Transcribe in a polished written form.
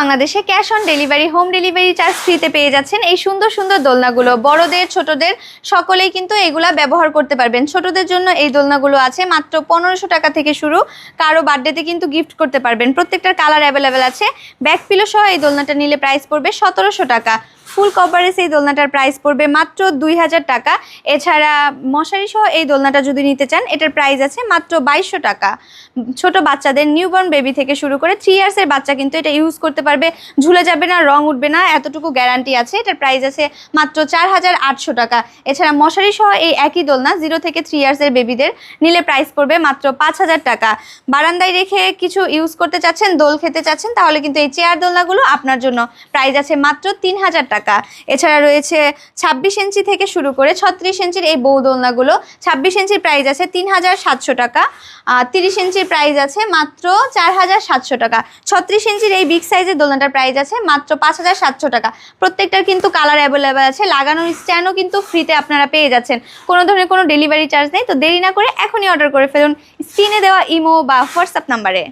বাংলাদেশে cash on delivery, home delivery charge ফ্রিতে পেয়ে যাচ্ছেন এই সুন্দর সুন্দর দোলনাগুলো। বড়দের ছোটদের সকলেই কিন্তু এগুলা ব্যবহার করতে পারবেন। ছোটদের জন্য এই দোলনাগুলো আছে মাত্র 1500 টাকা থেকে শুরু। কারো বার্থডেতে কিন্তু গিফট করতে পারবেন। প্রত্যেকটার কালার অ্যাভেলেবেল আছে। ব্যাক পিলো সহ এই দোলনাটা নিলে প্রাইস পড়বে 1700 টাকা। ফুল কভারেজ এই দোলনাটার প্রাইস পড়বে মাত্র 2000 টাকা। এছাড়া মশারি সহ এই দোলনাটা যদি নিতে চান এটার প্রাইস আছে মাত্র 2200 টাকা। ছোট বাচ্চাদের নিউবর্ন বেবি থেকে শুরু করে 3 ইয়ার্সের বাচ্চা কিন্তু এটা ইউজ করতে পারবে, ঝুলে যাবে না, রং উঠবে না, এতটুকু গ্যারান্টি আছে। এটার প্রাইস আছে মাত্র 4800 টাকা। এছাড়া মশারি সহ এই একই দোলনা 0 থেকে 3 ইয়ার্সের বেবিদের নিলে প্রাইস পড়বে মাত্র 5000 টাকা। বারান্দায় রেখে কিছু ইউজ করতে চাচ্ছেন, দোল খেতে চাচ্ছেন, তাহলে কিন্তু এই চেয়ার দোলনাগুলো আপনার জন্য। প্রাইস আছে মাত্র 3000 টাকা। এছাড়া রয়েছে 26 ইঞ্চি থেকে শুরু করে 36 ইঞ্চির এই বউ দোলনাগুলো। 26 ইঞ্চির প্রাইস আছে 3700 টাকা। 30 ইঞ্চির প্রাইস আছে মাত্র 4700 টাকা। 36 ইঞ্চির এই বিগ সাইজের দোলনাটার প্রাইস আছে মাত্র 5700 টাকা। প্রত্যেকটার কিন্তু কালার অ্যাভেলেবেল আছে। লাগানোর স্ট্যান্ডও কিন্তু ফ্রিতে আপনারা পেয়ে যাচ্ছেন। কোনো ধরনের কোনো ডেলিভারি চার্জ নেই। তো দেরি না করে এখনই অর্ডার করে ফেলুন স্ক্রিনে দেওয়া ইমো বা হোয়াটসঅ্যাপ নাম্বারে।